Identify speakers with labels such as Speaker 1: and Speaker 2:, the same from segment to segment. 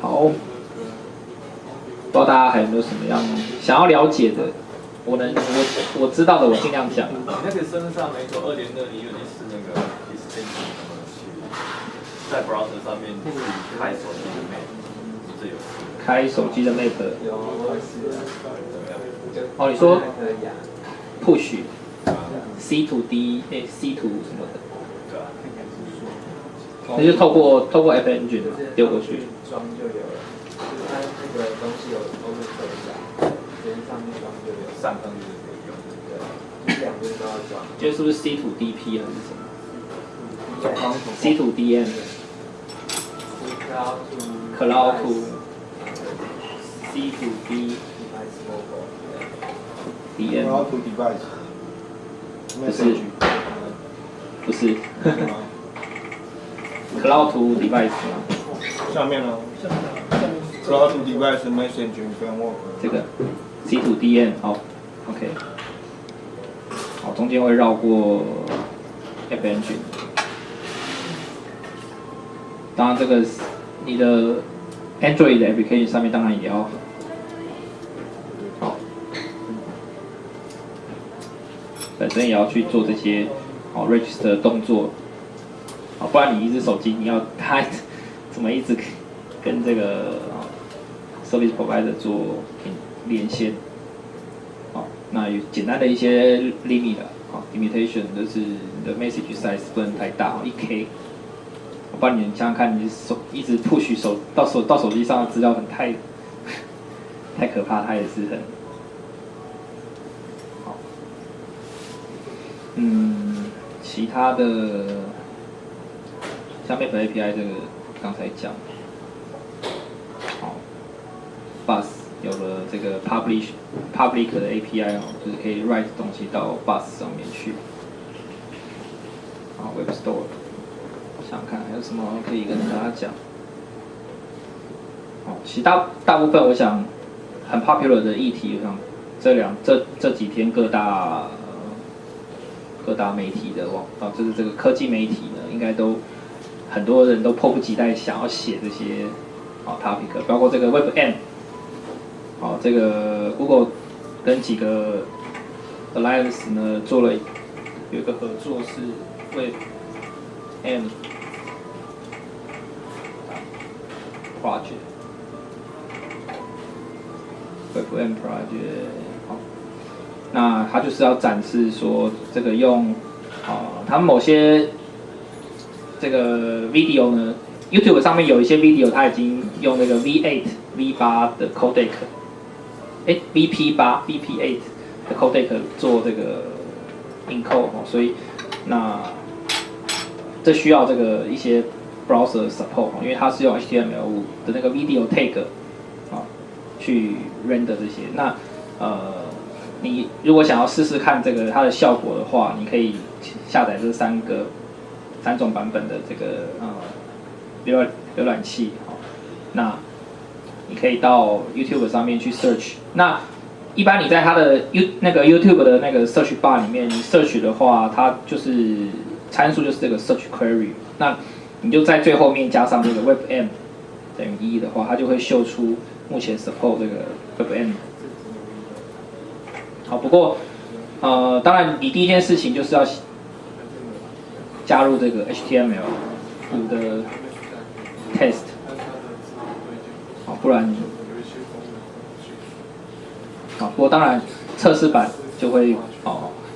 Speaker 1: 好，不知道大家还有没有什么样想要了解的？我知道的，我尽量讲。
Speaker 2: 那个身上没错，2.2你有点是那个 extension 怎么去在 browser 上面开手机的 map， 这有
Speaker 1: 开手机的 map。
Speaker 3: 有，
Speaker 1: 哦，你说 push C to D C to 什么的，
Speaker 2: 对啊，
Speaker 1: 那就透过 App Engine 丢过去。
Speaker 3: 装就有了，就是它那个东西有 open source 啊，直接上面装就有。
Speaker 2: 上上就是可以用。
Speaker 3: 对，两边都要装。
Speaker 1: 这是不是 C to DP 还是什么 ？C to DM。Cloud to C to D。DM。Cloud
Speaker 4: to device。
Speaker 1: 不是。Cloud to device 吗？
Speaker 4: 下面呢？Cloud to device messaging framework。
Speaker 1: 这个 C to DM 好 ，OK。好，中间会绕过 App Engine。当然，这个你的 Android 的 application 上面当然也要好，本身也要去做这些好 register 的动作，好，不然你一只手机你要它怎么一直跟这个service provider 做连线？好，那有简单的一些 limit 的，好 limitation 就是你的 message size 不能太大，1K。不然你想想看，你一直 push 到手机上的资料很太可怕，它也是很好。其他的像 Map API 这个刚才讲，好 ，Bus 有了这个 public 的 API 哦，就是可以 write 东西到 Bus 上面去，好 Web Store。想想看还有什么可以跟大家讲。哦，其他大部分我想很 popular 的议题，我想这几天各大媒体的就是这个科技媒体呢，应该都很多人都迫不及待想要写这些topic， 包括这个 WebM， 这个 Google 跟几个 Alliance 呢做了有一个合作是 WebM WebM Project， 好，那它就是要展示说这个用他们某些这个 video 呢 ，YouTube 上面有一些 video， 它已经用那个 V8 的 codec，VP8 的 codec 做这个 encode， 所以那这需要这个一些 browser support， 因为它是用 HTML5 的那个 video tag 去 render 这些。那你如果想要试试看这个它的效果的话，你可以下载这3种版本的这个浏览器。那你可以到 YouTube 上面去 search。那一般你在它的那个 YouTube 的那个 search bar 里面，你 search 的话，它就是参数就是这个 search query。那你就在最后面加上这个 WebM 等于1的话，它就会秀出目前 support 这个 WebM。好，不过当然你第一件事情就是要加入这个 HTML5 的 test， 好，不然好，不过当然测试版就会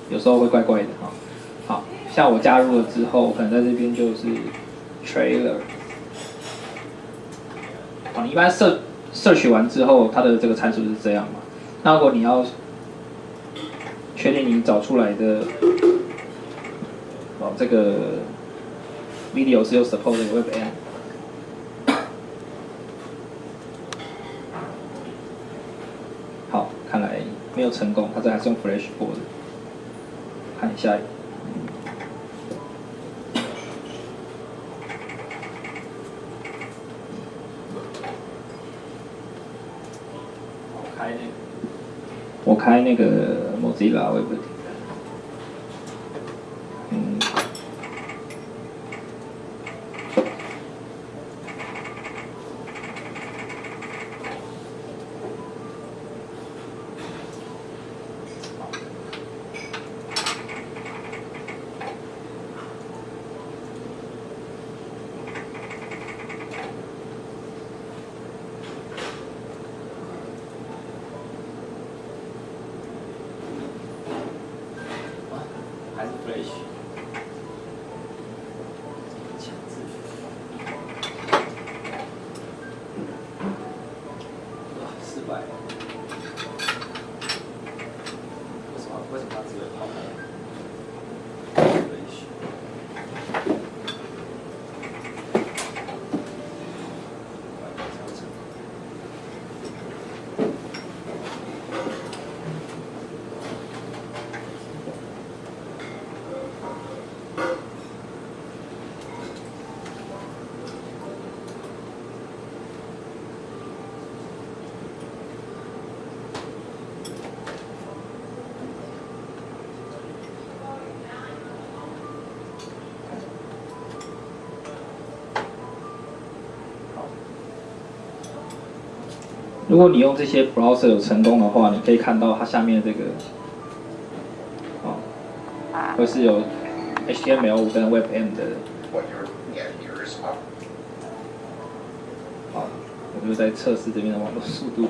Speaker 1: 有时候会怪怪的好，像我加入了之后，可能在这边就是 trailer， 你一般search完之后，它的这个参数是这样嘛？那如果你要确定你找出来的这个 video 是有 support 的 WebM， 好，看来没有成功，它这还是用 Flashboard， 看一下。我开那个 Mozilla Web，如果你用这些 browser 有成功的话，你可以看到它下面这个，会是有 HTML5跟 WebM 的。好，我就在测试这边的网络速度。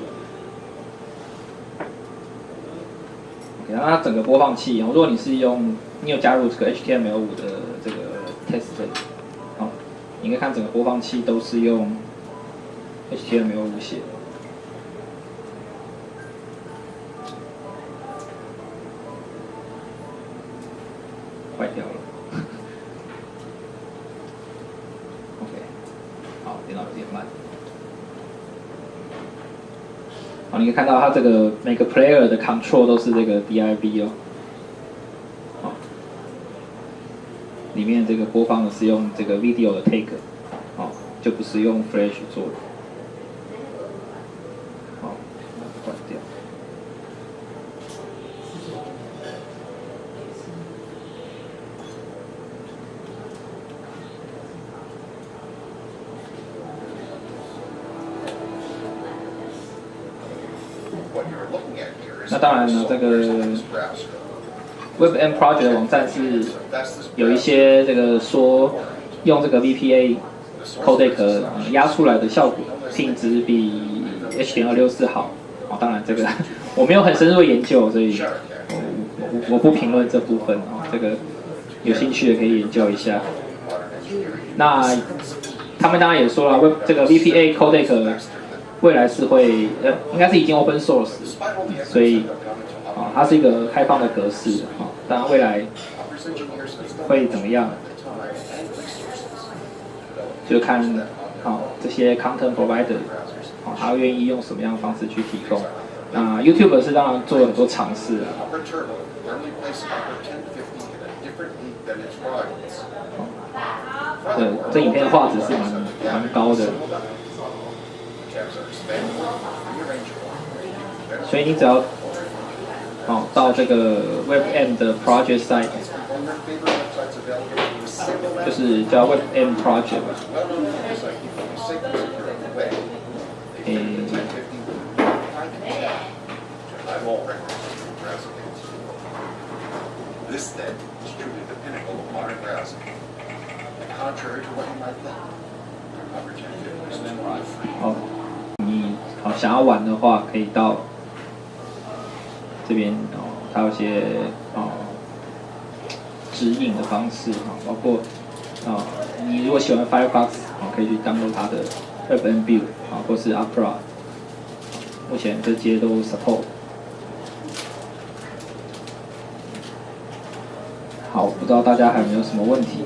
Speaker 1: OK， 那它整个播放器，如果你有加入这个 HTML5的这个 test， 你可以看整个播放器都是用 HTML5写的。坏掉了。OK， 好，电脑有点慢。好，你可以看到它这个每个 player 的 control 都是这个 DIB 哦。好，里面这个播放的是用这个 video 的 take， 好，就不是用 Flash 做的。好，关掉。那当然了，这个 WebM Project 的网站是有一些这个说用这个 VPA codec 压出来的效果品质比 H.264 好。当然这个我没有很深入的研究，所以我不评论这部分这个有兴趣的可以研究一下。那他们当然也说了，这个 VPA codec 未来是会应该是已经 open source， 所以它是一个开放的格式当然未来会怎么样，就看这些 content provider 他愿意用什么样的方式去提供。那 YouTube 是当然做了很多尝试这影片的画质是蛮高的。所以你只要到这个 WebM 的 project site， 就是叫 WebM project，
Speaker 5: This then is truly the pinnacle of modern browsing. Contrary to what you might think, opportunity is not free.
Speaker 1: 你想要玩的话，可以到这边它有些指引的方式包括你如果喜欢 Firefox 可以去 download 它的 WebM Build 或是 Opera， 目前这些都 support。好，不知道大家还有没有什么问题？